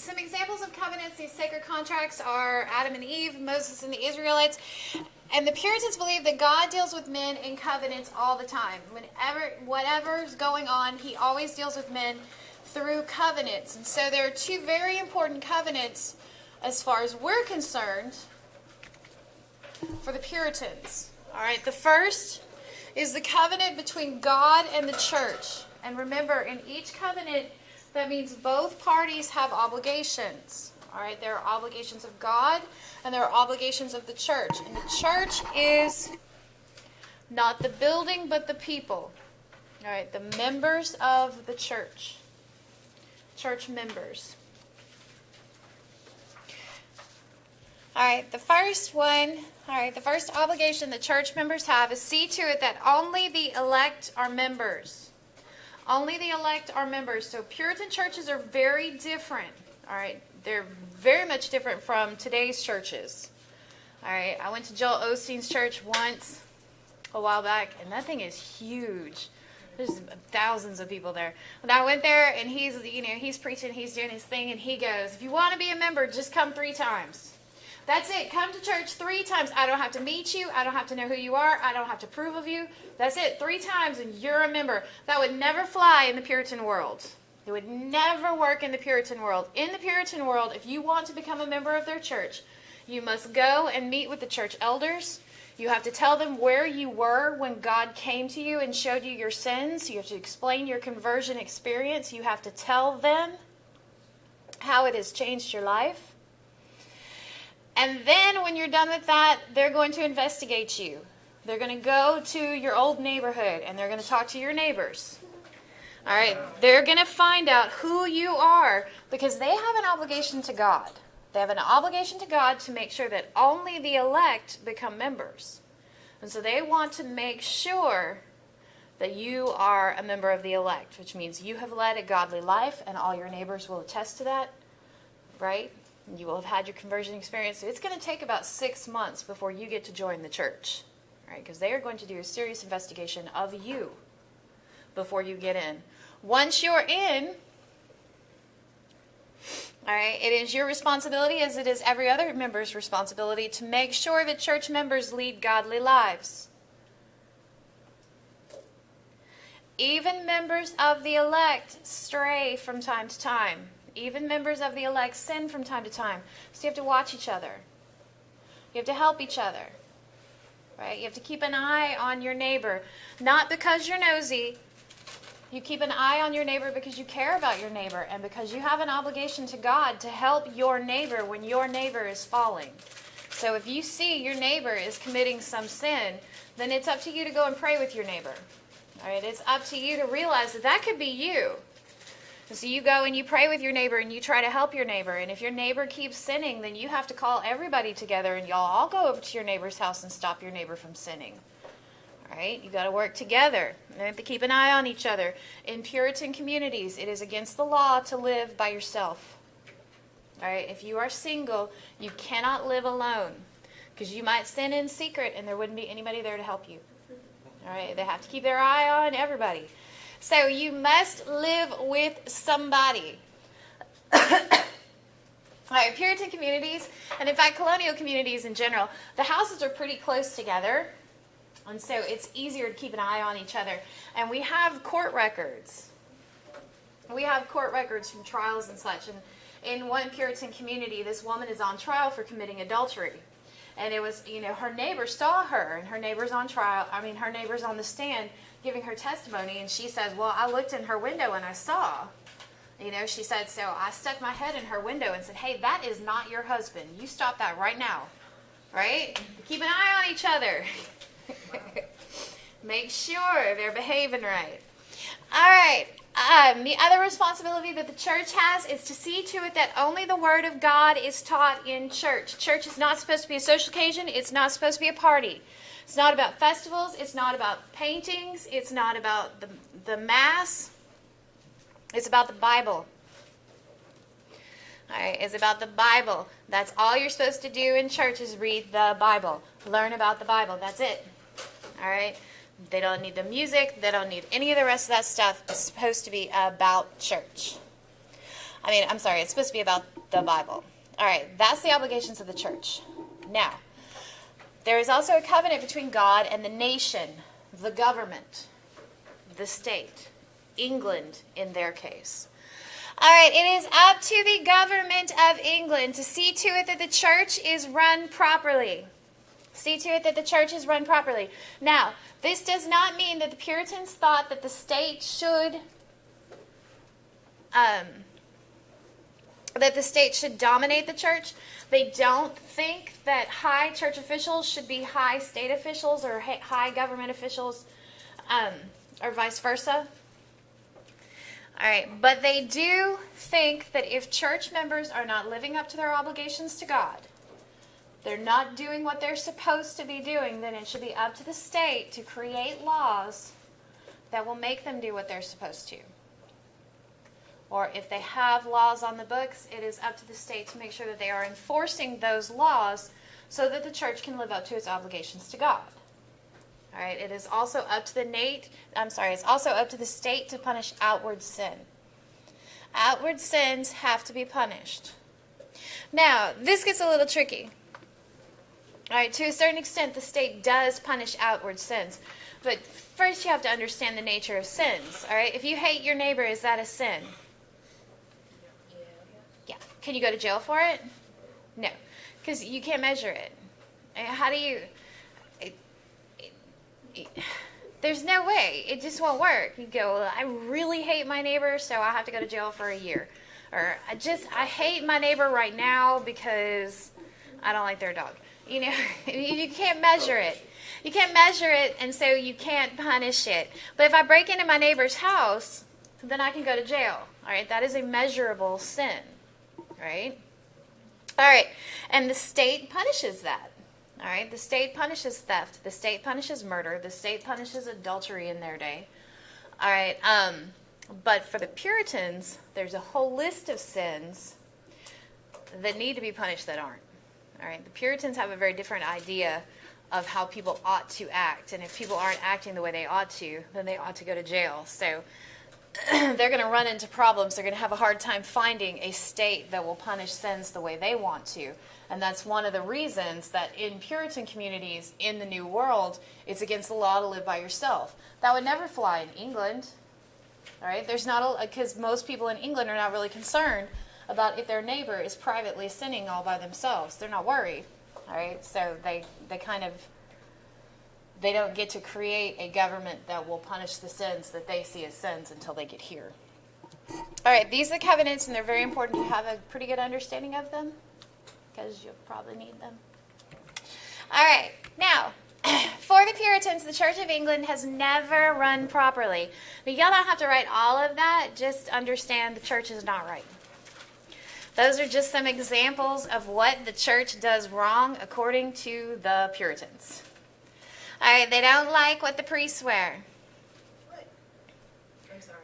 some examples of covenants, these sacred contracts, are Adam and Eve, Moses and the Israelites. And the Puritans believe that God deals with men in covenants all the time. Whatever's going on, he always deals with men through covenants. And so there are two very important covenants as far as we're concerned for the Puritans. All right, the first is the covenant between God and the church. And remember, in each covenant, that means both parties have obligations. All right, there are obligations of God and there are obligations of the church. And the church is not the building, but the people. All right, the members of the church. Church members. All right, the first obligation the church members have is see to it that only the elect are members. Only the elect are members. So Puritan churches are very different. All right, they're very much different from today's churches. All right, I went to Joel Osteen's church once a while back, and that thing is huge. There's thousands of people there. When I went there, and he's preaching, he's doing his thing, and he goes, if you want to be a member, just come 3 times. That's it. Come to church 3 times. I don't have to meet you. I don't have to know who you are. I don't have to approve of you. That's it. 3 times and you're a member. That would never fly in the Puritan world. It would never work in the Puritan world. In the Puritan world, if you want to become a member of their church, you must go and meet with the church elders. You have to tell them where you were when God came to you and showed you your sins. You have to explain your conversion experience. You have to tell them how it has changed your life. And then when you're done with that, they're going to investigate you. They're going to go to your old neighborhood and they're going to talk to your neighbors. All right, they're going to find out who you are because they have an obligation to God. They have an obligation to God to make sure that only the elect become members. And so they want to make sure that you are a member of the elect, which means you have led a godly life and all your neighbors will attest to that, right? You will have had your conversion experience. So it's going to take about 6 months before you get to join the church, right? Because they are going to do a serious investigation of you before you get in. Once you're in, all right, it is your responsibility, as it is every other member's responsibility, to make sure that church members lead godly lives. Even members of the elect stray from time to time. Even members of the elect sin from time to time. So you have to watch each other. You have to help each other. Right? You have to keep an eye on your neighbor. Not because you're nosy. You keep an eye on your neighbor because you care about your neighbor and because you have an obligation to God to help your neighbor when your neighbor is falling. So if you see your neighbor is committing some sin, then it's up to you to go and pray with your neighbor. All right? It's up to you to realize that that could be you. So you go and you pray with your neighbor and you try to help your neighbor. And if your neighbor keeps sinning, then you have to call everybody together and y'all all go over to your neighbor's house and stop your neighbor from sinning. All right? You got to work together. You have to keep an eye on each other. In Puritan communities, it is against the law to live by yourself. All right? If you are single, you cannot live alone because you might sin in secret and there wouldn't be anybody there to help you. All right? They have to keep their eye on everybody. So you must live with somebody. All right, Puritan communities, and in fact colonial communities in general, the houses are pretty close together. And so it's easier to keep an eye on each other. And we have court records. We have court records from trials and such. And in one Puritan community, this woman is on trial for committing adultery. And it was, her neighbor saw her, and her neighbor's on trial. Her neighbor's on the stand giving her testimony, and she says, well, I looked in her window and I saw. She said, so I stuck my head in her window and said, hey, that is not your husband. You stop that right now. Right? Keep an eye on each other. Make sure they're behaving right. All right. The other responsibility that the church has is to see to it that only the Word of God is taught in church. Church is not supposed to be a social occasion. It's not supposed to be a party. It's not about festivals. It's not about paintings. It's not about the Mass. It's about the Bible. All right, it's about the Bible. That's all you're supposed to do in church is read the Bible. Learn about the Bible. That's it. All right? They don't need the music. They don't need any of the rest of that stuff. It's supposed to be about church. It's supposed to be about the Bible. All right, that's the obligations of the church. Now, there is also a covenant between God and the nation, the government, the state, England in their case. All right, it is up to the government of England to see to it that the church is run properly. See to it that the church is run properly. Now, this does not mean that the Puritans thought that the state should dominate the church. They don't think that high church officials should be high state officials or high government officials, or vice versa. All right, but they do think that if church members are not living up to their obligations to God, they're not doing what they're supposed to be doing, then it should be up to the state to create laws that will make them do what they're supposed to. Or if they have laws on the books, it is up to the state to make sure that they are enforcing those laws so that the church can live up to its obligations to God. All right, it is also up to it's also up to the state to punish outward sin. Outward sins have to be punished. Now, this gets a little tricky. All right, to a certain extent, the state does punish outward sins. But first you have to understand the nature of sins. All right, if you hate your neighbor, is that a sin? Yeah. Can you go to jail for it? No, because you can't measure it. How do you... There's no way. It just won't work. You go, well, I really hate my neighbor, so I have to go to jail for a year. Or I hate my neighbor right now because I don't like their dog. You know, you can't measure it. You can't measure it, and so you can't punish it. But if I break into my neighbor's house, then I can go to jail. All right, that is a measurable sin. Right? All right, and the state punishes that. All right, the state punishes theft. The state punishes murder. The state punishes adultery in their day. All right, but for the Puritans, there's a whole list of sins that need to be punished that aren't. All right, the Puritans have a very different idea of how people ought to act, and if people aren't acting the way they ought to, then they ought to go to jail. So they're going to run into problems. They're going to have a hard time finding a state that will punish sins the way they want to. And that's one of the reasons that in Puritan communities in the New World, it's against the law to live by yourself. That would never fly in England. All right, because most people in England are not really concerned about if their neighbor is privately sinning all by themselves. They're not worried. All right, so they don't get to create a government that will punish the sins that they see as sins until they get here. All right, these are the covenants, and they're very important to have a pretty good understanding of them, because you'll probably need them. All right, now, for the Puritans, the Church of England has never run properly. Now, y'all don't have to write all of that. Just understand the church is not right. Those are just some examples of what the church does wrong according to the Puritans. All right, they don't like what the priests wear. What? I'm sorry.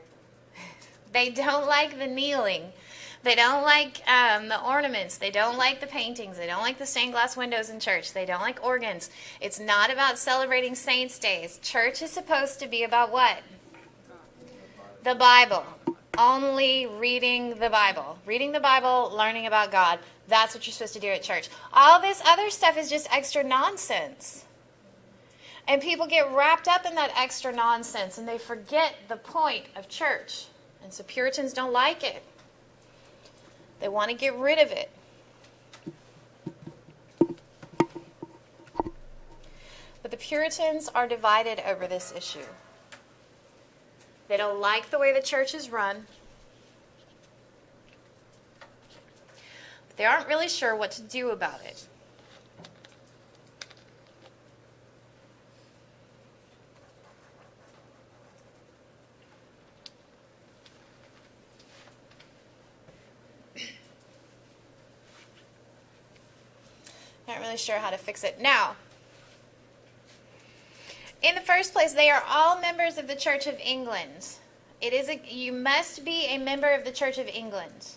They don't like the kneeling. They don't like the ornaments. They don't like the paintings. They don't like the stained glass windows in church. They don't like organs. It's not about celebrating saints' days. Church is supposed to be about what? The Bible. Only reading the Bible. Reading the Bible, learning about God. That's what you're supposed to do at church. All this other stuff is just extra nonsense. And people get wrapped up in that extra nonsense, and they forget the point of church. And so Puritans don't like it. They want to get rid of it. But the Puritans are divided over this issue. They don't like the way the church is run. They aren't really sure what to do about it. Not really sure how to fix it. Now, in the first place, they are all members of the Church of England. You must be a member of the Church of England.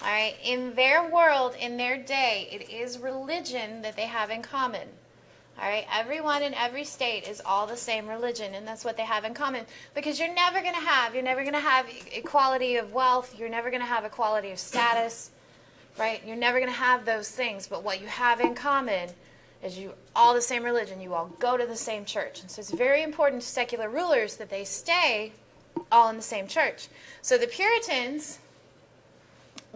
All right? In their world, in their day, it is religion that they have in common. All right, everyone in every state is all the same religion, and that's what they have in common. Because you're never going to have equality of wealth. You're never going to have equality of status, right? You're never going to have those things. But what you have in common is you all the same religion. You all go to the same church. And so it's very important to secular rulers that they stay all in the same church. So the Puritans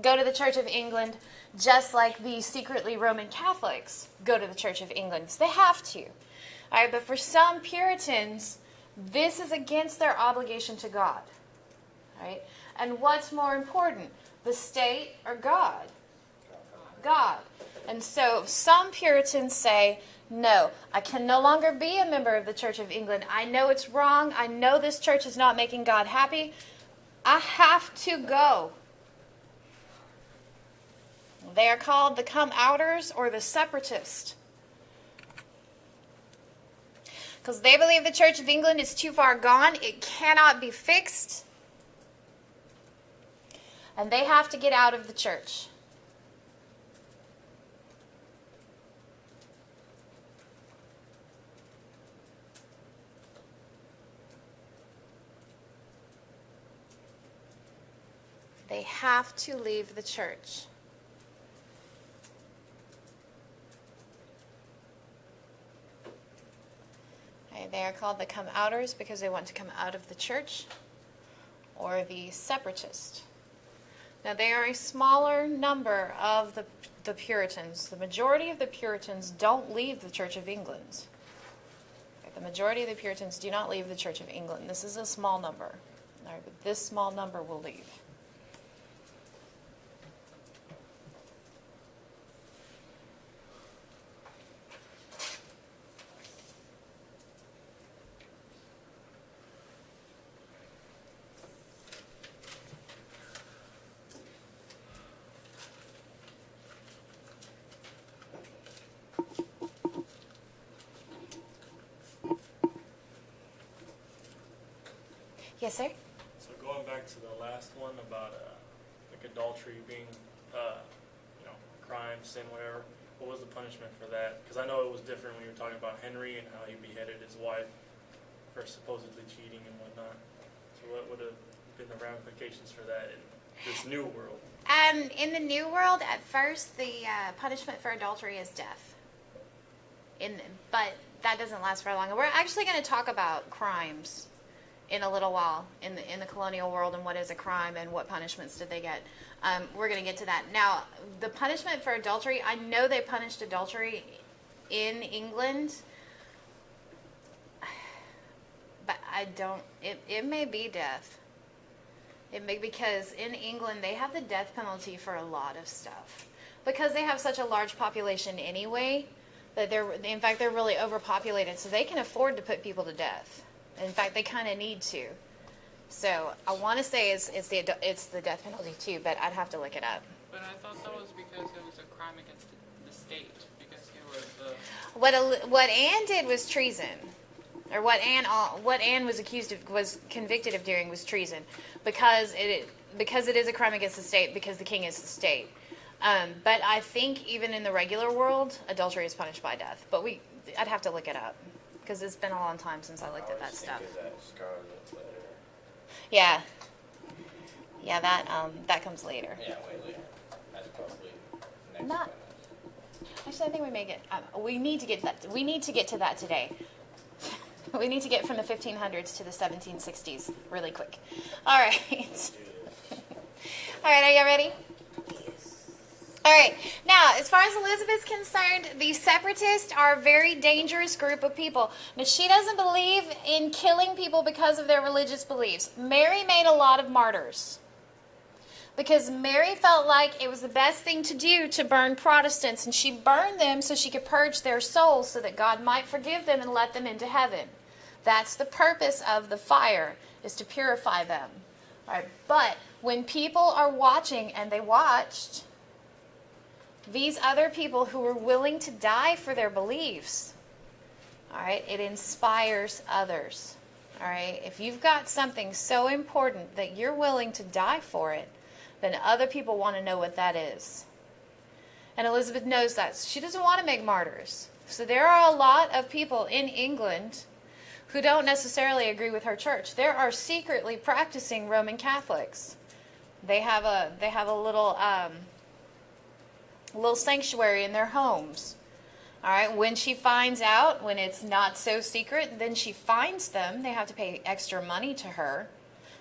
go to the Church of England just like the secretly Roman Catholics go to the Church of England. So they have to. All right, but for some Puritans, this is against their obligation to God. All right? And what's more important, the state or God? God. And so some Puritans say, no, I can no longer be a member of the Church of England. I know it's wrong. I know this church is not making God happy. I have to go. They are called the come-outers or the separatists. Because they believe the Church of England is too far gone. It cannot be fixed. And they have to get out of the church. They have to leave the church. Okay, they are called the come-outers because they want to come out of the church, or the separatist. Now, they are a smaller number of the Puritans. The majority of the Puritans don't leave the Church of England. Okay, the majority of the Puritans do not leave the Church of England. This is a small number. All right, but this small number will leave. Yes, sir? So going back to the last one about like adultery being, a crime, sin, whatever. What was the punishment for that? Because I know it was different when you were talking about Henry and how he beheaded his wife for supposedly cheating and whatnot. So what would have been the ramifications for that in this new world? In the New World, at first, the punishment for adultery is death. But that doesn't last very long. And we're actually going to talk about crimes in a little while in the colonial world and what is a crime and what punishments did they get. We're going to get to that. Now, the punishment for adultery, I know they punished adultery in England, but I don't, it may be death. It may, because in England they have the death penalty for a lot of stuff. Because they have such a large population anyway, that they're really overpopulated, so they can afford to put people to death. In fact, they kind of need to. So I want to say it's the death penalty too, but I'd have to look it up. But I thought that was because it was a crime against the state, because it was What Anne did was treason, or what Anne was convicted of doing was treason, because it is a crime against the state, because the king is the state. But I think even in the regular world, adultery is punished by death. But I'd have to look it up, because it's been a long time since I looked at that stuff. Yeah. Yeah, that comes later. Yeah, way later. That's probably next Not. Actually, I think we may get. We need to get that. We need to get to that today. We need to get from the 1500s to the 1760s really quick. All right. All right. Are you ready? All right. Now, as far as Elizabeth's concerned, the separatists are a very dangerous group of people. Now, she doesn't believe in killing people because of their religious beliefs. Mary made a lot of martyrs because Mary felt like it was the best thing to do to burn Protestants, and she burned them so she could purge their souls so that God might forgive them and let them into heaven. That's the purpose of the fire, is to purify them. All right. But when people are watching, and they watched, these other people who were willing to die for their beliefs, all right, it inspires others. All right, if you've got something so important that you're willing to die for it, then other people want to know what that is. And Elizabeth knows that. She doesn't want to make martyrs. So there are a lot of people in England who don't necessarily agree with her church. There are secretly practicing Roman Catholics. They have a little sanctuary in their homes. All right, when she finds out, when it's not so secret, then she finds them. They have to pay extra money to her.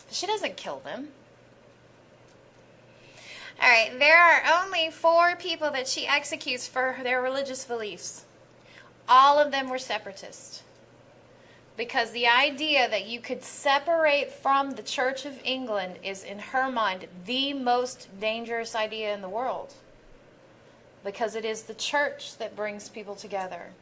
But she doesn't kill them. All right, there are only 4 people that she executes for their religious beliefs. All of them were separatists. Because the idea that you could separate from the Church of England is, in her mind, the most dangerous idea in the world. Because it is the church that brings people together.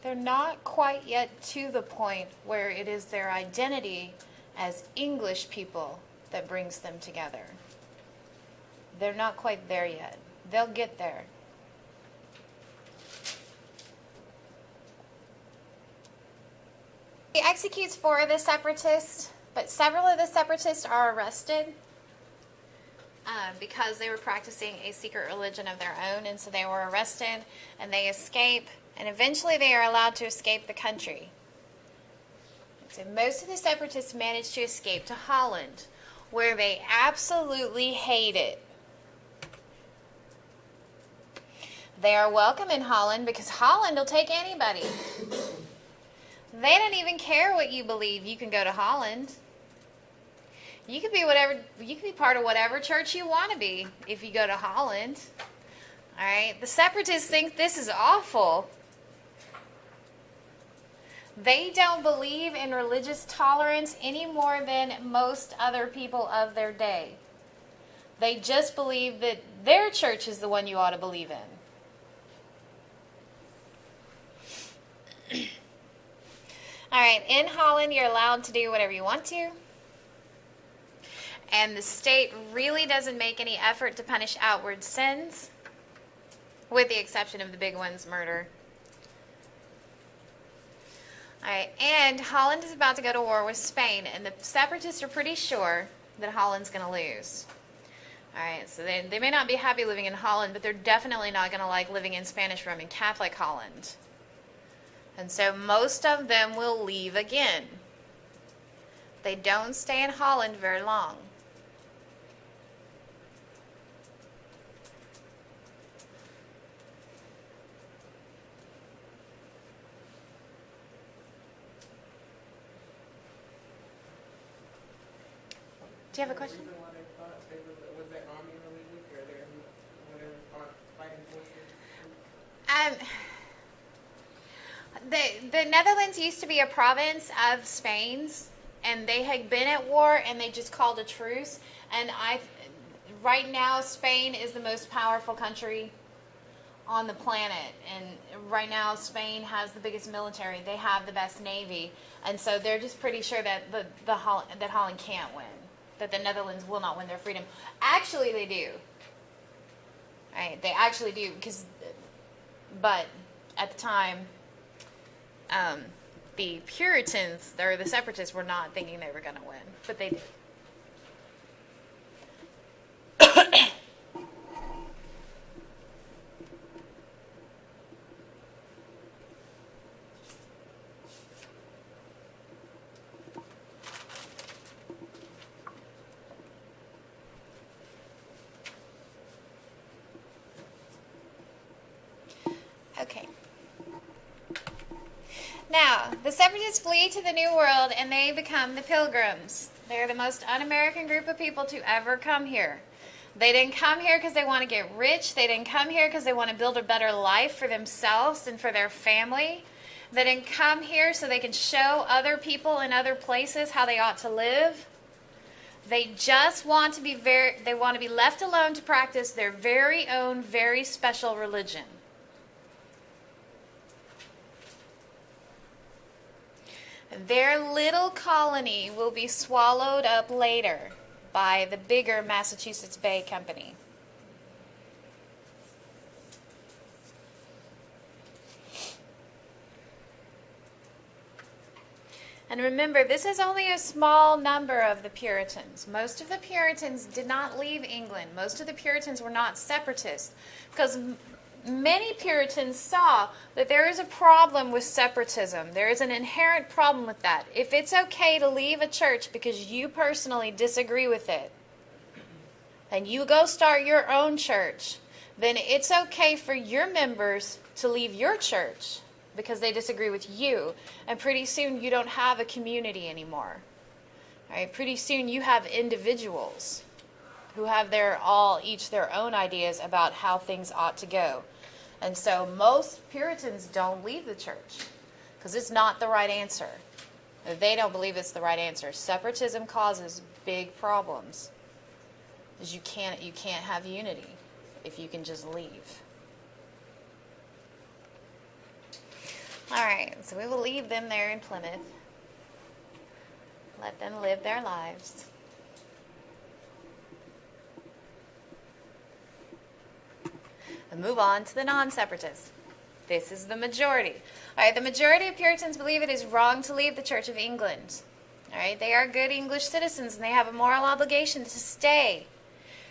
They're not quite yet to the point where it is their identity as English people that brings them together. They're not quite there yet. They'll get there. He executes 4 of the separatists, but several of the separatists are arrested because they were practicing a secret religion of their own, and so they were arrested and they escape, and eventually they are allowed to escape the country. So most of the separatists managed to escape to Holland, where they absolutely hate it. They are welcome in Holland because Holland will take anybody. They don't even care what you believe. You can go to Holland. You can be part of whatever church you want to be if you go to Holland. All right? The separatists think this is awful. They don't believe in religious tolerance any more than most other people of their day. They just believe that their church is the one you ought to believe in. All right, in Holland, you're allowed to do whatever you want to. And the state really doesn't make any effort to punish outward sins, with the exception of the big ones, murder. All right, and Holland is about to go to war with Spain, and the separatists are pretty sure that Holland's going to lose. All right, so they may not be happy living in Holland, but they're definitely not going to like living in Spanish Roman Catholic Holland. And so most of them will leave again. They don't stay in Holland very long. Do you have a question? Was that army religion, or they were fighting forces? The Netherlands used to be a province of Spain's, and they had been at war, and they just called a truce. And right now, Spain is the most powerful country on the planet, and right now, Spain has the biggest military. They have the best navy, and so they're just pretty sure that that Holland can't win, that the Netherlands will not win their freedom. Actually, they do. Right? They actually do, but at the time, the Puritans, or the separatists, were not thinking they were going to win, but they did. Okay. Now, the separatists flee to the New World and they become the Pilgrims. They're the most un-American group of people to ever come here. They didn't come here because they want to get rich. They didn't come here because they want to build a better life for themselves and for their family. They didn't come here so they can show other people in other places how they ought to live. They just want to be left alone to practice their very own, very special religion. Their little colony will be swallowed up later by the bigger Massachusetts Bay Company. And remember, this is only a small number of the Puritans. Most of the Puritans did not leave England. Most of the Puritans were not separatists, because many Puritans saw that there is a problem with separatism. There is an inherent problem with that. If it's okay to leave a church because you personally disagree with it, and you go start your own church, then it's okay for your members to leave your church because they disagree with you. And pretty soon you don't have a community anymore. All right? Pretty soon you have individuals who have each their own ideas about how things ought to go. And so most Puritans don't leave the church because it's not the right answer. They don't believe it's the right answer. Separatism causes big problems. Because you can't have unity if you can just leave. All right, so we will leave them there in Plymouth. Let them live their lives. And move on to the non-separatists. This is the majority. All right, the majority of Puritans believe it is wrong to leave the Church of England. All right, they are good English citizens and they have a moral obligation to stay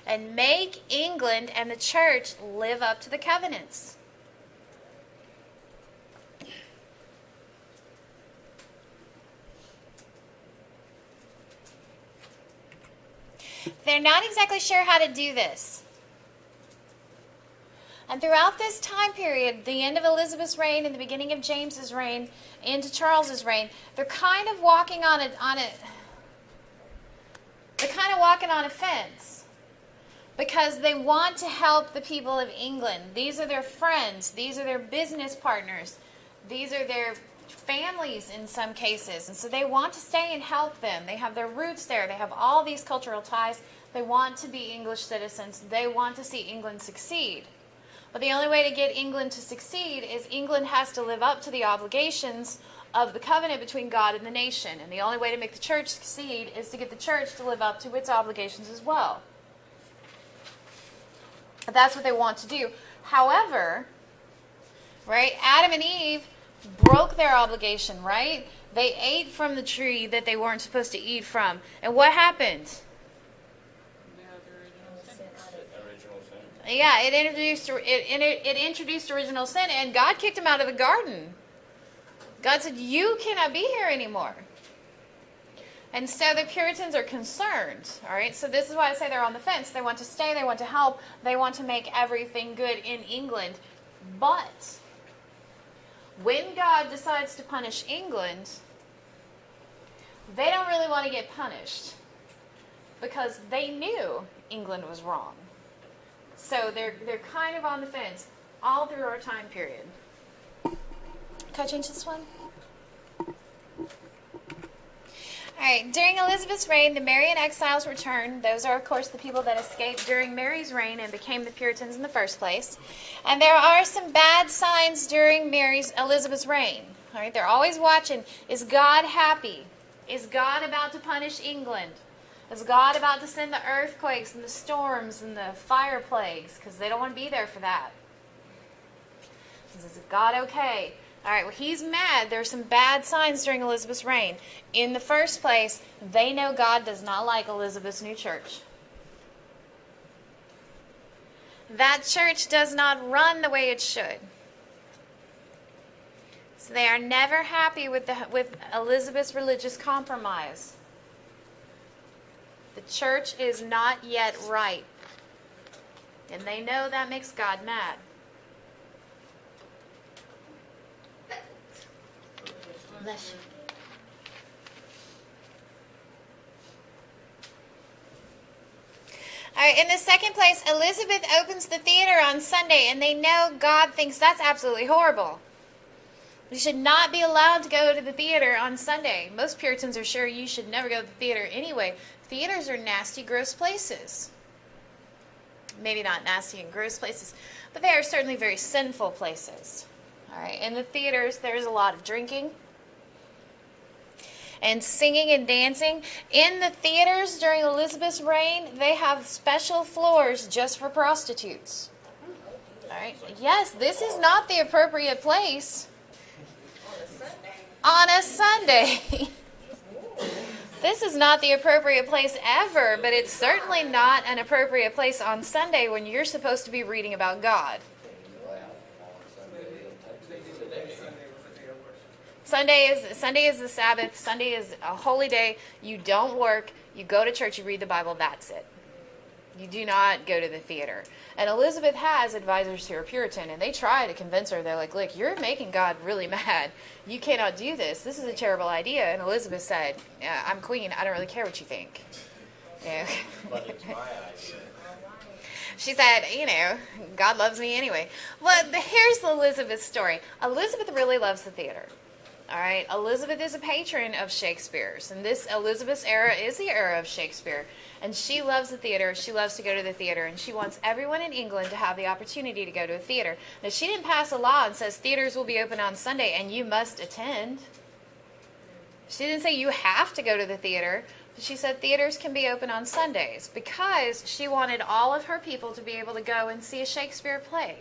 and make England and the church live up to the covenants. They're not exactly sure how to do this. And throughout this time period, the end of Elizabeth's reign and the beginning of James's reign into Charles's reign, they're kind of walking on a fence because they want to help the people of England. These are their friends. These are their business partners. These are their families in some cases. And so they want to stay and help them. They have their roots there. They have all these cultural ties. They want to be English citizens. They want to see England succeed. But the only way to get England to succeed is England has to live up to the obligations of the covenant between God and the nation. And the only way to make the church succeed is to get the church to live up to its obligations as well. That's what they want to do. However, right, Adam and Eve broke their obligation, right? They ate from the tree that they weren't supposed to eat from. And what happened? Yeah, it introduced original sin, and God kicked them out of the garden. God said, you cannot be here anymore. And so the Puritans are concerned, all right? So this is why I say they're on the fence. They want to stay, they want to help, they want to make everything good in England. But when God decides to punish England, they don't really want to get punished because they knew England was wrong. So they're kind of on the fence all through our time period. Can I change this one? All right, during Elizabeth's reign, the Marian exiles returned. Those are, of course, the people that escaped during Mary's reign and became the Puritans in the first place. And there are some bad signs during Elizabeth's reign. All right, they're always watching. Is God happy? Is God about to punish England? Is God about to send the earthquakes and the storms and the fire plagues? Because they don't want to be there for that. Is God okay? All right, well, he's mad. There are some bad signs during Elizabeth's reign. In the first place, they know God does not like Elizabeth's new church. That church does not run the way it should. So they are never happy with Elizabeth's religious compromise. The church is not yet right. And they know that makes God mad. Bless you. All right, in the second place, Elizabeth opens the theater on Sunday, and they know God thinks that's absolutely horrible. You should not be allowed to go to the theater on Sunday. Most Puritans are sure you should never go to the theater anyway. Theaters are nasty, gross places. Maybe not nasty and gross places, but they are certainly very sinful places. All right, in the theaters, there's a lot of drinking and singing and dancing. In the theaters during Elizabeth's reign, they have special floors just for prostitutes. All right, yes, this is not the appropriate place. On a Sunday. This is not the appropriate place ever, but it's certainly not an appropriate place on Sunday when you're supposed to be reading about God. Sunday is the Sabbath. Sunday is a holy day. You don't work. You go to church. You read the Bible. That's it. You do not go to the theater. And Elizabeth has advisors who are Puritan, and they try to convince her. They're like, look, you're making God really mad. You cannot do this. This is a terrible idea. And Elizabeth said, yeah, I'm queen. I don't really care what you think. Yeah. But it's my idea. She said, God loves me anyway. Well, here's Elizabeth's story. Elizabeth really loves the theater. All right, Elizabeth is a patron of Shakespeare's, and this Elizabeth's era is the era of Shakespeare, and she loves the theater. She loves to go to the theater, and she wants everyone in England to have the opportunity to go to a theater. Now, she didn't pass a law and says theaters will be open on Sunday and you must attend. She didn't say you have to go to the theater. She said theaters can be open on Sundays because she wanted all of her people to be able to go and see a Shakespeare play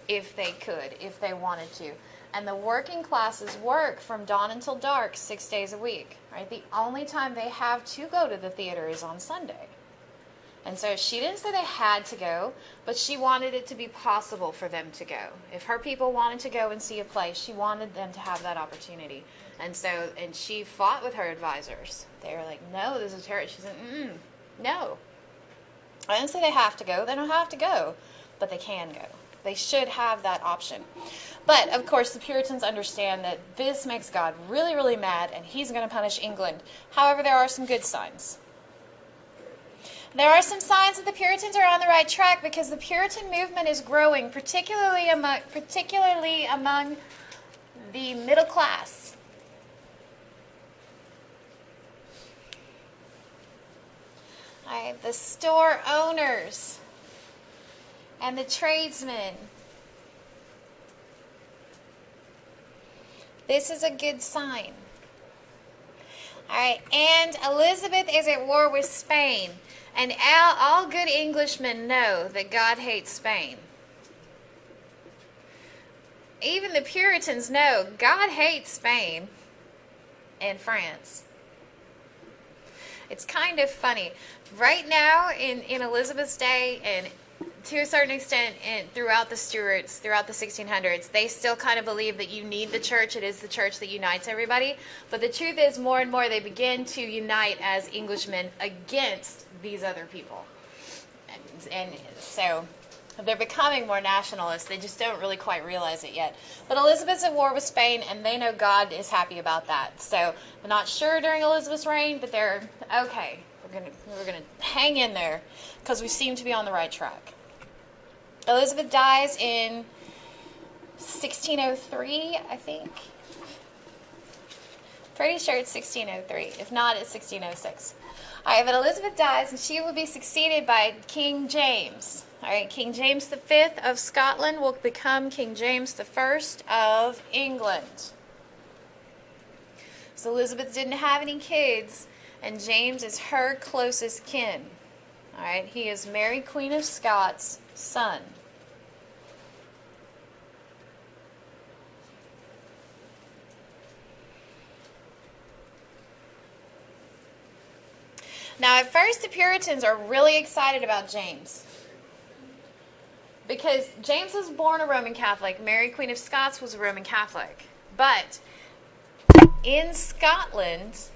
if they could, if they wanted to. And the working classes work from dawn until dark 6 days a week. Right? The only time they have to go to the theater is on Sunday. And so she didn't say they had to go, but she wanted it to be possible for them to go. If her people wanted to go and see a play, she wanted them to have that opportunity. And she fought with her advisors. They were like, no, this is terrible. She said, no. I didn't say they have to go. They don't have to go, but they can go. They should have that option. But, of course, the Puritans understand that this makes God really, really mad, and he's going to punish England. However, there are some good signs. There are some signs that the Puritans are on the right track because the Puritan movement is growing, particularly among the middle class. The store owners and the tradesmen. This is a good sign. All right, and Elizabeth is at war with Spain. And all good Englishmen know that God hates Spain. Even the Puritans know God hates Spain and France. It's kind of funny. Right now, in Elizabeth's day, and to a certain extent throughout the Stuarts, throughout the 1600s, they still kind of believe that you need the church. It is the church that unites everybody. But the truth is, more and more, they begin to unite as Englishmen against these other people. And so they're becoming more nationalists. They just don't really quite realize it yet. But Elizabeth's at war with Spain, and they know God is happy about that. So they're not sure during Elizabeth's reign, but they're, okay, we're gonna hang in there because we seem to be on the right track. Elizabeth dies in 1603, I think. Pretty sure it's 1603. If not, it's 1606. All right, but Elizabeth dies, and she will be succeeded by King James. All right, King James V of Scotland will become King James I of England. So Elizabeth didn't have any kids, and James is her closest kin. All right, he is Mary, Queen of Scots' son. Now, at first, the Puritans are really excited about James. Because James was born a Roman Catholic. Mary, Queen of Scots, was a Roman Catholic. But in Scotland,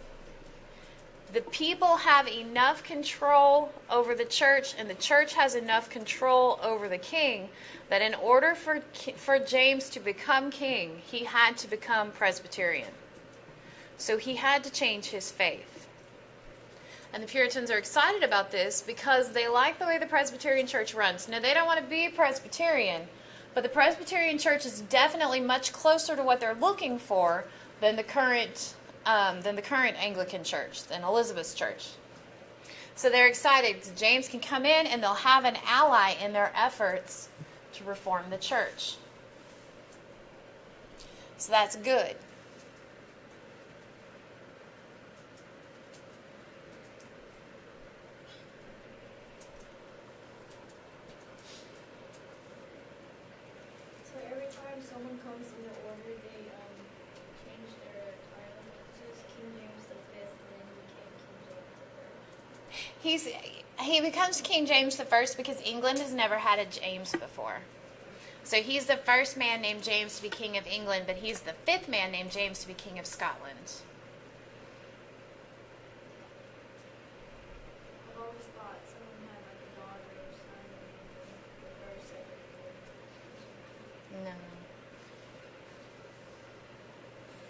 the people have enough control over the church, and the church has enough control over the king, that in order for James to become king, he had to become Presbyterian. So he had to change his faith. And the Puritans are excited about this because they like the way the Presbyterian church runs. Now, they don't want to be Presbyterian, but the Presbyterian church is definitely much closer to what they're looking for than the current Anglican church, than Elizabeth's church. So they're excited. James can come in and they'll have an ally in their efforts to reform the church. So that's good. Someone comes in the order, they change their title. It says King James V, and then He becomes King James the First because England has never had a James before. So he's the first man named James to be king of England, but he's the fifth man named James to be king of Scotland. I've always thought someone had like a daughter or son named the first, second, No.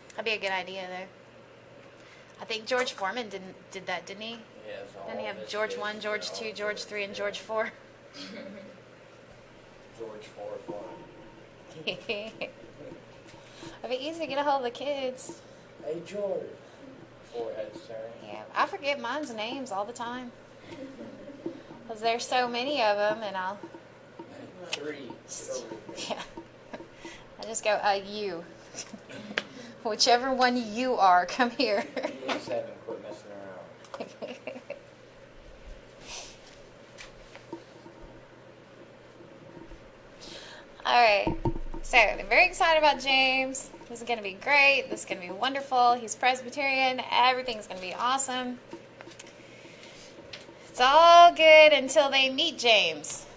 That'd be a good idea, though. I think George Foreman did that, didn't he? Yes, all Didn't he of have his George kids 1, George are 2, all George 3, and George 4? George 4 It'd be easy to get a hold of the kids. Hey, George. Forehead's turning. Yeah, I forget mine's names all the time. Because there's so many of them, and I'll... 3. Yeah. I just go, you. Whichever one you are, come here. You just haven't quit messing around. Alright, so they're very excited about James. This is going to be great. This is going to be wonderful. He's Presbyterian. Everything's going to be awesome. It's all good until they meet James.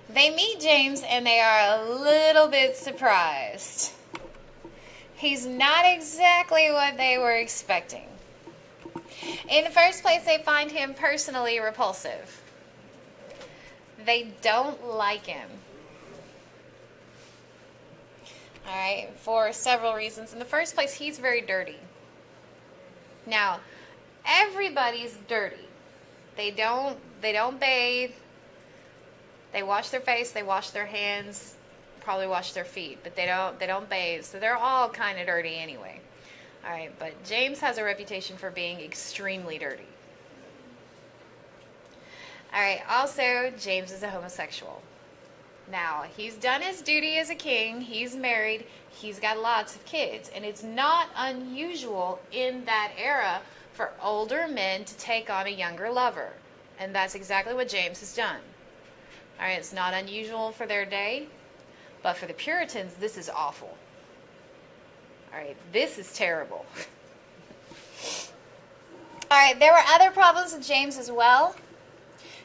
They meet James and they are a little bit surprised. He's not exactly what they were expecting. In the first place, they find him personally repulsive. They don't like him. All right, for several reasons. In the first place, he's very dirty. Now, everybody's dirty. They don't bathe. They wash their face, they wash their hands, probably wash their feet, but they don't bathe. So they're all kind of dirty anyway. All right, but James has a reputation for being extremely dirty. All right, also James is a homosexual. Now, he's done his duty as a king, he's married, he's got lots of kids, and it's not unusual in that era for older men to take on a younger lover. And that's exactly what James has done. All right, it's not unusual for their day, but for the Puritans, this is awful. All right, this is terrible. All right, there were other problems with James as well.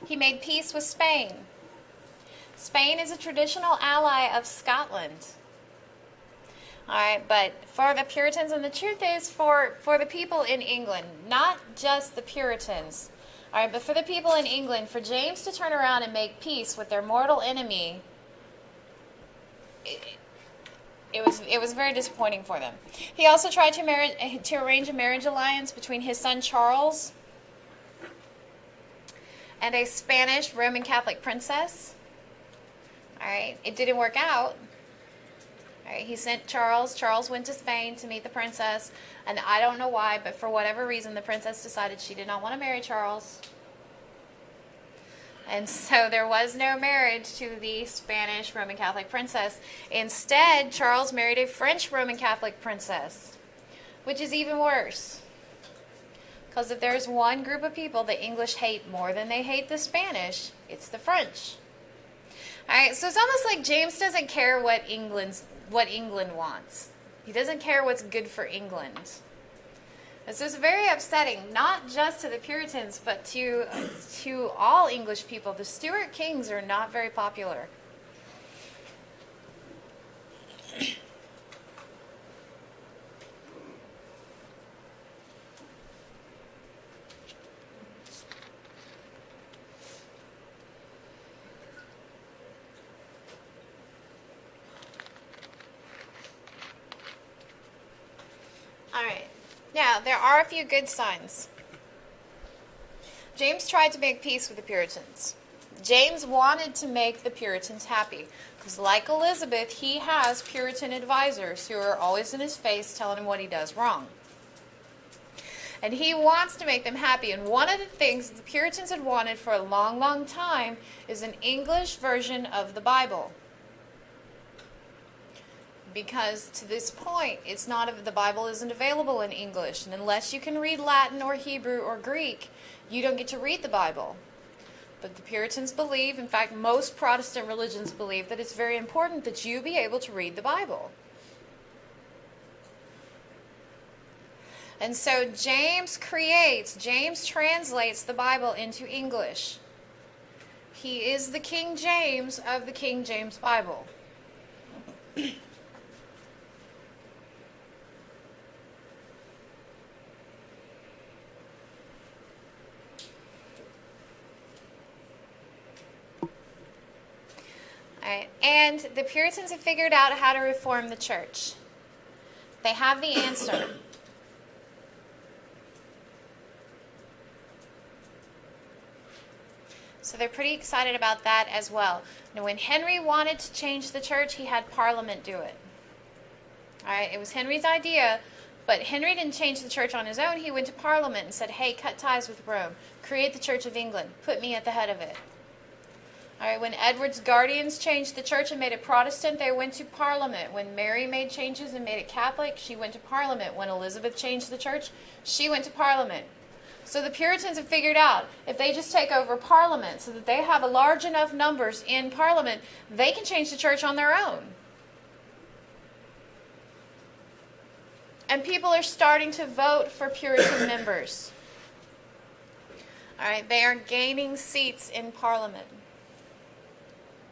He made peace with Spain. Spain is a traditional ally of Scotland. All right, but for the Puritans, and the truth is for the people in England, not just the Puritans, all right, but for the people in England, for James to turn around and make peace with their mortal enemy, it was very disappointing for them. He also tried to arrange a marriage alliance between his son Charles and a Spanish Roman Catholic princess. All right, it didn't work out. All right, he sent Charles. Charles went to Spain to meet the princess, and I don't know why, but for whatever reason, the princess decided she did not want to marry Charles. And so there was no marriage to the Spanish Roman Catholic princess. Instead, Charles married a French Roman Catholic princess, which is even worse. Because if there's one group of people the English hate more than they hate the Spanish, it's the French. All right, so it's almost like James doesn't care what England wants. He doesn't care what's good for England. This is very upsetting, not just to the Puritans, but to all English people. The Stuart kings are not very popular. All right. Now, there are a few good signs. James tried to make peace with the Puritans. James wanted to make the Puritans happy because, like Elizabeth, he has Puritan advisors who are always in his face telling him what he does wrong. And he wants to make them happy. And one of the things the Puritans had wanted for a long, long time is an English version of the Bible. Because to this point, the Bible isn't available in English. And unless you can read Latin or Hebrew or Greek, you don't get to read the Bible. But the Puritans believe, in fact, most Protestant religions believe, that it's very important that you be able to read the Bible. And so James translates the Bible into English. He is the King James of the King James Bible. Alright, and the Puritans have figured out how to reform the church. They have the answer. So they're pretty excited about that as well. Now, when Henry wanted to change the church, he had Parliament do it. Alright, it was Henry's idea, but Henry didn't change the church on his own. He went to Parliament and said, hey, cut ties with Rome. Create the Church of England. Put me at the head of it. Alright, when Edward's guardians changed the church and made it Protestant, they went to Parliament. When Mary made changes and made it Catholic, she went to Parliament. When Elizabeth changed the church, she went to Parliament. So the Puritans have figured out, if they just take over Parliament so that they have a large enough numbers in Parliament, they can change the church on their own. And people are starting to vote for Puritan members. Alright, they are gaining seats in Parliament.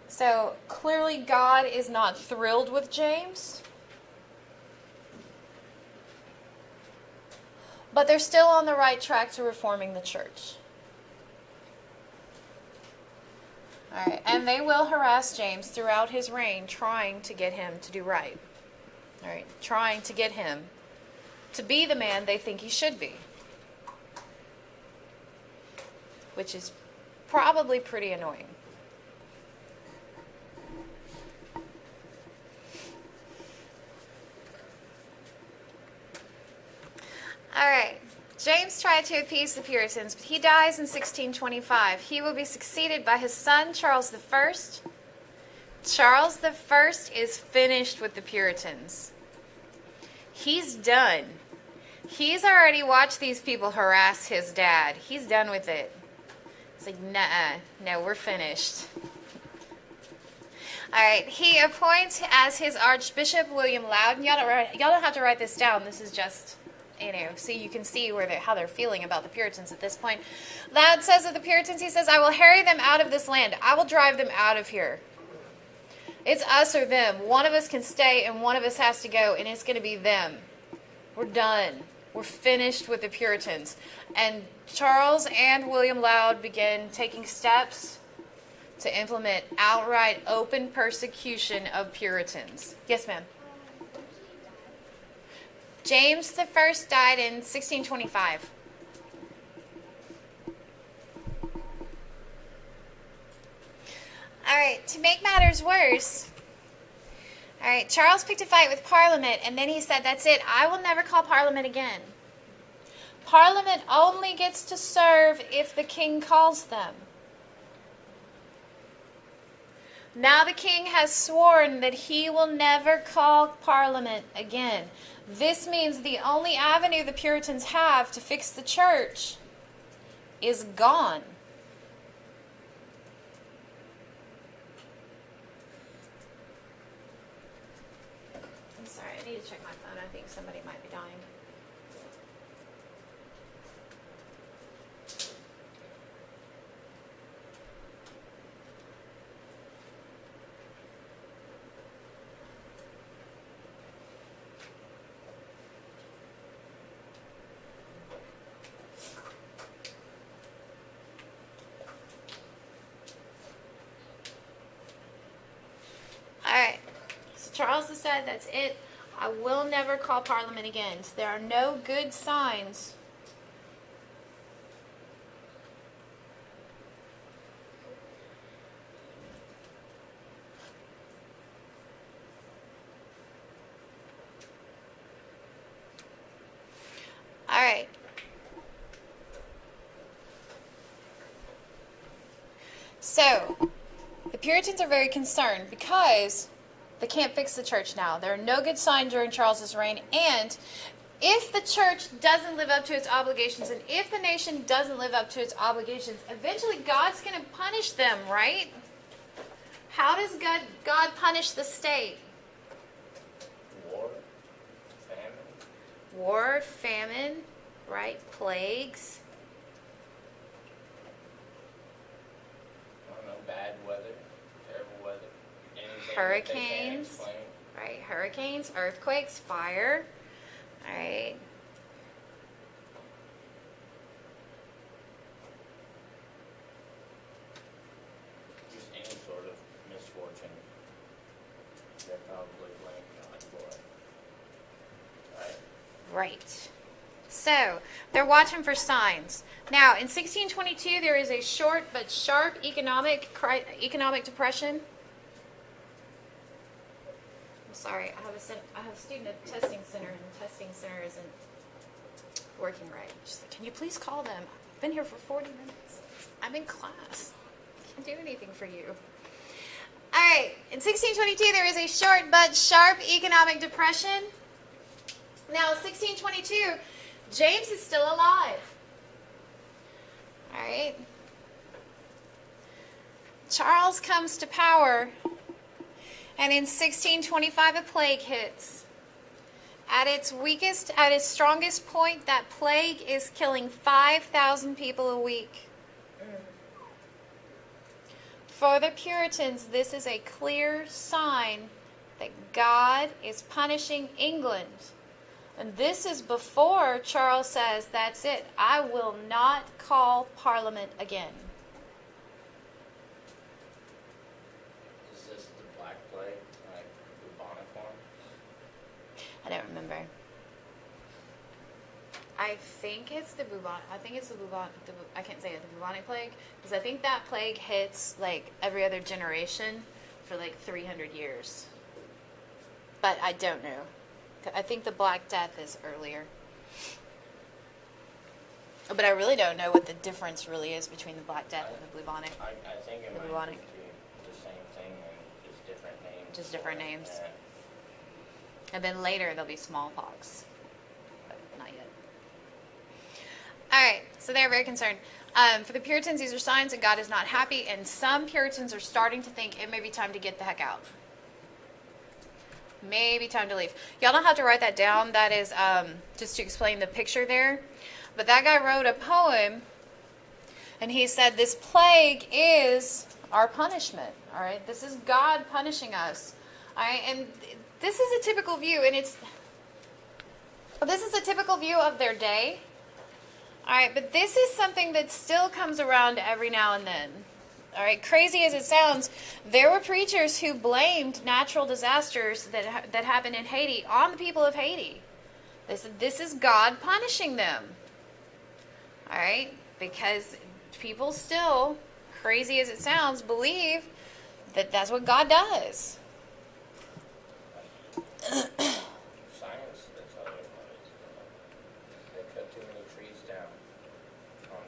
So clearly God is not thrilled with James. But they're still on the right track to reforming the church. Alright, and they will harass James throughout his reign, trying to get him to do right. Alright, trying to get him to be the man they think he should be. Which is probably pretty annoying. Alright, James tried to appease the Puritans, but he dies in 1625. He will be succeeded by his son, Charles I. Charles I is finished with the Puritans. He's done. He's already watched these people harass his dad. He's done with it. It's like, nuh-uh, no, we're finished. Alright, he appoints as his Archbishop William Loud. And y'all don't have to write this down. This is just, so you can see how they're feeling about the Puritans at this point. Loud says of the Puritans, he says, I will harry them out of this land. I will drive them out of here. It's us or them. One of us can stay and one of us has to go, and it's going to be them. We're done. We're finished with the Puritans. And Charles and William Loud begin taking steps to implement outright open persecution of Puritans. Yes, ma'am? James I died in 1625. Alright, to make matters worse, alright, Charles picked a fight with Parliament, and then he said, that's it, I will never call Parliament again. Parliament only gets to serve if the king calls them. Now the king has sworn that he will never call Parliament again. This means the only avenue the Puritans have to fix the church is gone. I'm sorry, I need to check my phone. I think somebody might be dying. Alright, so Charles has said, that's it. I will never call Parliament again. So there are no good signs. Alright. So, the Puritans are very concerned because they can't fix the church now. There are no good signs during Charles's reign, and if the church doesn't live up to its obligations, and if the nation doesn't live up to its obligations, eventually God's going to punish them, right? How does God punish the state? War, famine. war, famine, right? Plagues. I don't know, bad weather, terrible weather. Anything Hurricanes. that they can't explain. Right? Hurricanes, earthquakes, fire. All right. Just any sort of misfortune. They're probably blaming God for it. Right? Right. So, they're watching for signs. Now, in 1622, there is a short but sharp economic depression. I'm sorry, I have a student at the testing center, and the testing center isn't working right. She's like, can you please call them? I've been here for 40 minutes. I'm in class. I can't do anything for you. All right, in 1622, there is a short but sharp economic depression. Now, 1622, James is still alive. All right. Charles comes to power, and in 1625, a plague hits. At its weakest, at its strongest point, that plague is killing 5,000 people a week. For the Puritans, this is a clear sign that God is punishing England. And this is before Charles says, that's it, I will not call Parliament again. Is this the Black Plague, like bubonic one? I don't remember. I think it's the bubonic. I can't say it. The bubonic plague, because I think that plague hits like every other generation for like 300 years. But I don't know. I think the Black Death is earlier. But I really don't know what the difference really is between the Black Death and the bubonic. I think it The might bubonic. be the same thing and just different names. Just different names. Yeah. And then later there'll be smallpox. But not yet. Alright, so they're very concerned. For the Puritans, these are signs that God is not happy, and some Puritans are starting to think it may be time to get the heck out. Maybe time to leave. Y'all don't have to write that down. That is just to explain the picture there. But that guy wrote a poem, and he said this plague is our punishment. All right, this is God punishing us. All right, and this is a typical view, and this is a typical view of their day. All right, but this is something that still comes around every now and then. All right, crazy as it sounds, there were preachers who blamed natural disasters that happened in Haiti on the people of Haiti. They said this is God punishing them. All right, because people still, crazy as it sounds, believe that that's what God does. Science, that's how they want it. They cut too many trees down on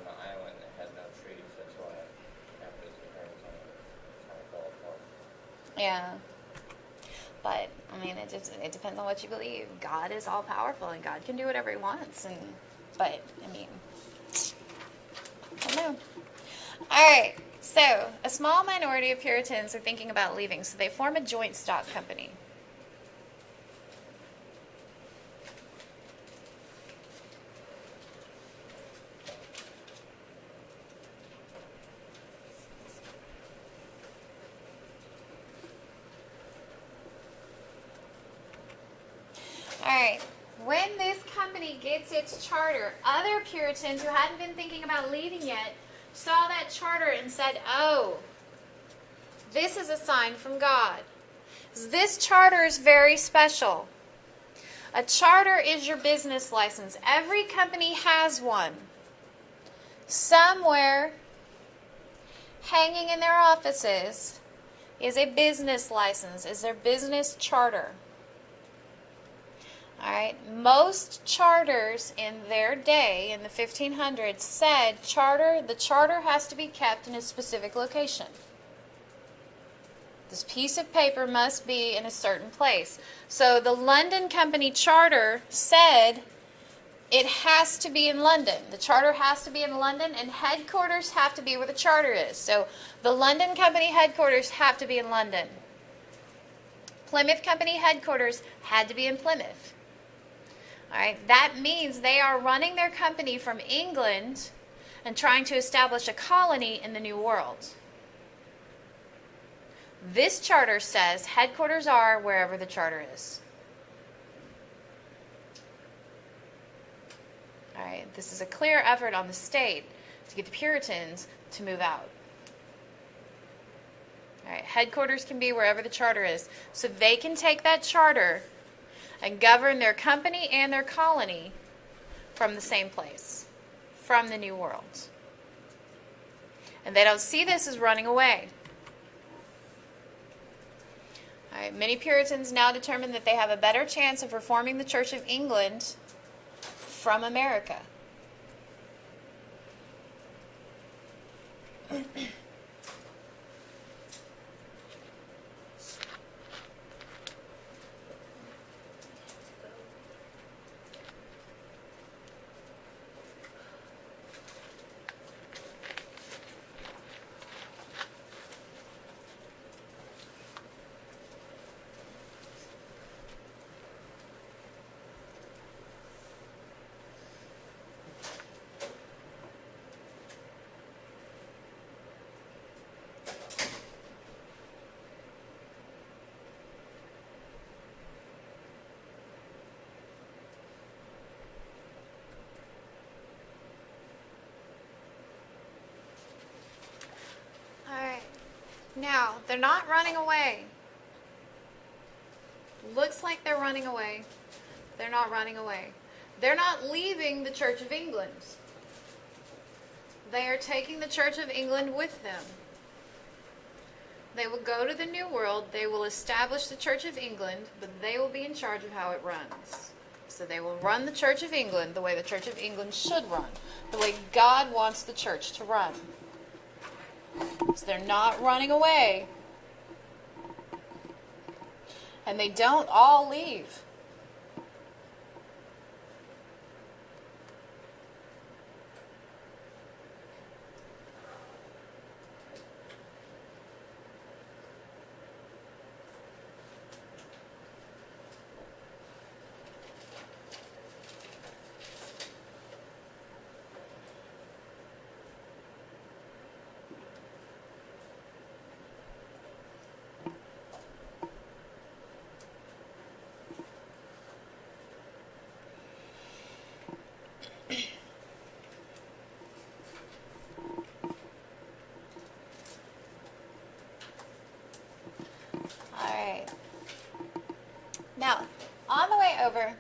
the island that had no trees. That's why after the hurricane kind of fell apart. Yeah. But, I mean, it depends on what you believe. God is all powerful, and God can do whatever he wants. But, I mean, I don't know. All right. So, a small minority of Puritans are thinking about leaving, so they form a joint stock company. All right. When this company gets its charter, other Puritans who hadn't been thinking about leaving yet saw that charter and said, oh, this is a sign from God. This charter is very special. A charter is your business license. Every company has one. Somewhere, hanging in their offices, is a business license, is their business charter. All right. Most charters in their day, in the 1500s, said the charter has to be kept in a specific location. This piece of paper must be in a certain place. So the London Company charter said it has to be in London. The charter has to be in London, and headquarters have to be where the charter is. So the London Company headquarters have to be in London. Plymouth Company headquarters had to be in Plymouth. All right, that means they are running their company from England and trying to establish a colony in the New World. This charter says headquarters are wherever the charter is. All right, this is a clear effort on the state to get the Puritans to move out. All right, headquarters can be wherever the charter is. So they can take that charter and govern their company and their colony from the same place, from the New World. And they don't see this as running away. All right, many Puritans now determine that they have a better chance of reforming the Church of England from America. Now, they're not running away. Looks like they're running away. They're not running away. They're not leaving the Church of England. They are taking the Church of England with them. They will go to the New World. They will establish the Church of England, but they will be in charge of how it runs. So they will run the Church of England the way the Church of England should run, the way God wants the church to run. So they're not running away. And they don't all leave. Now, on the way over,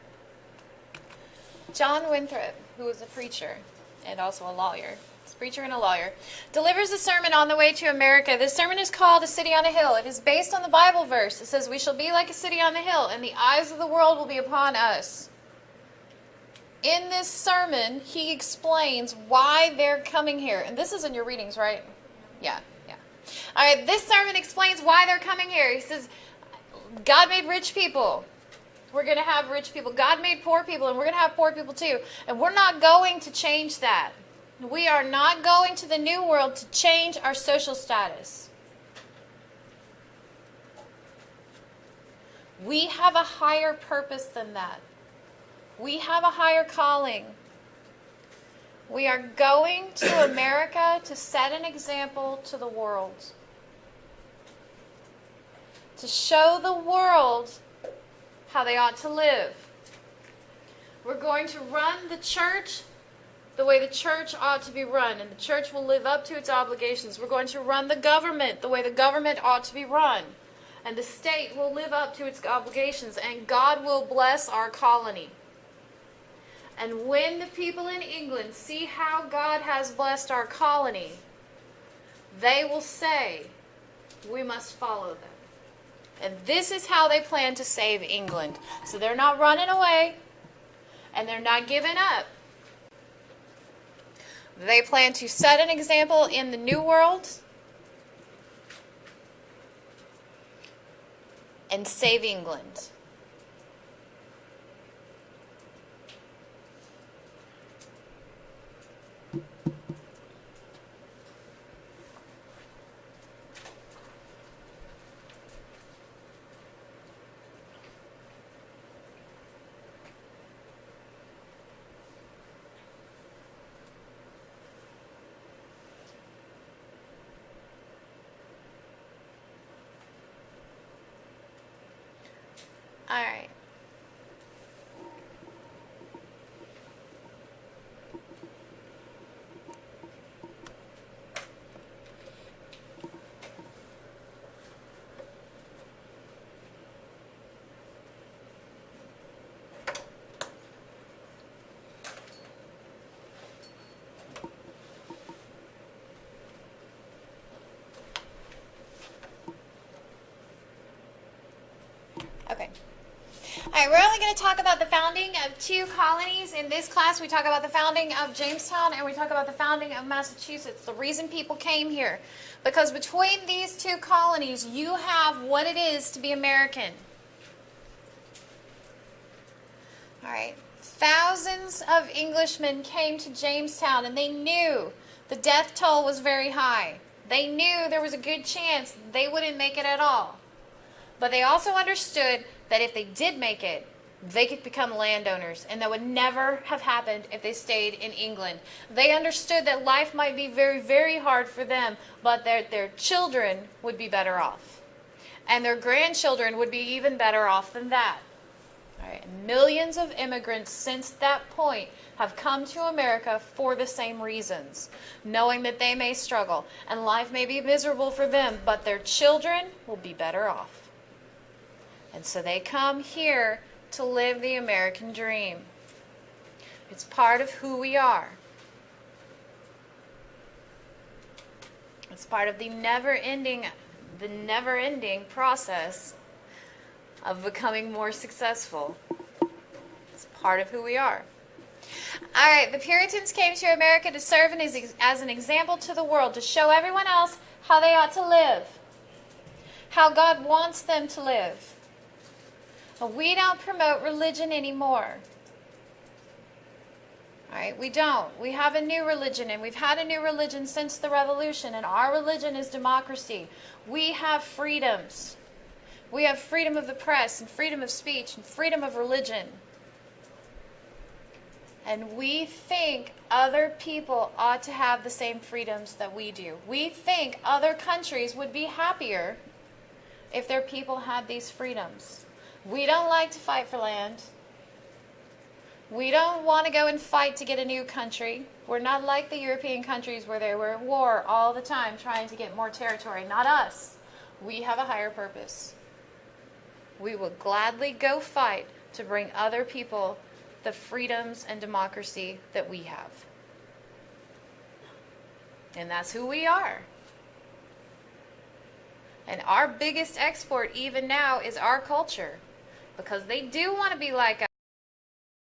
John Winthrop, who was a preacher and also a lawyer, he's a preacher and a lawyer, delivers a sermon on the way to America. This sermon is called A City on a Hill. It is based on the Bible verse. It says, "We shall be like a city on the hill, and the eyes of the world will be upon us." In this sermon, he explains why they're coming here. And this is in your readings, right? Yeah. All right, this sermon explains why they're coming here. He says, God made rich people. We're going to have rich people. God made poor people, and we're going to have poor people too. And we're not going to change that. We are not going to the New World to change our social status. We have a higher purpose than that. We have a higher calling. We are going to America to set an example to the world. To show the world how they ought to live. We're going to run the church the way the church ought to be run, and the church will live up to its obligations. We're going to run the government the way the government ought to be run, and the state will live up to its obligations, and God will bless our colony. And when the people in England see how God has blessed our colony, they will say, we must follow them. And this is how they plan to save England. So they're not running away, and they're not giving up. They plan to set an example in the New World and save England. All right. Okay. All right, we're only going to talk about the founding of 2 colonies. In this class, we talk about the founding of Jamestown and we talk about the founding of Massachusetts. The reason people came here. Because between these 2 colonies, you have what it is to be American. All right. Thousands of Englishmen came to Jamestown and they knew the death toll was very high. They knew there was a good chance they wouldn't make it at all. But they also understood that if they did make it, they could become landowners, and that would never have happened if they stayed in England. They understood that life might be very, very hard for them, but their children would be better off. And their grandchildren would be even better off than that. All right. Millions of immigrants since that point have come to America for the same reasons, knowing that they may struggle, and life may be miserable for them, but their children will be better off. And so they come here to live the American dream. It's part of who we are. It's part of the never-ending process of becoming more successful. It's part of who we are. All right, the Puritans came to America to serve as an example to the world, to show everyone else how they ought to live, how God wants them to live. We don't promote religion anymore. All right, we don't. We have a new religion, and we've had a new religion since the Revolution, and our religion is democracy. We have freedoms. We have freedom of the press, and freedom of speech, and freedom of religion. And we think other people ought to have the same freedoms that we do. We think other countries would be happier if their people had these freedoms. We don't like to fight for land. We don't want to go and fight to get a new country. We're not like the European countries where they were at war all the time trying to get more territory. Not us. We have a higher purpose. We will gladly go fight to bring other people the freedoms and democracy that we have. And that's who we are. And our biggest export even now is our culture. Because they do want to be like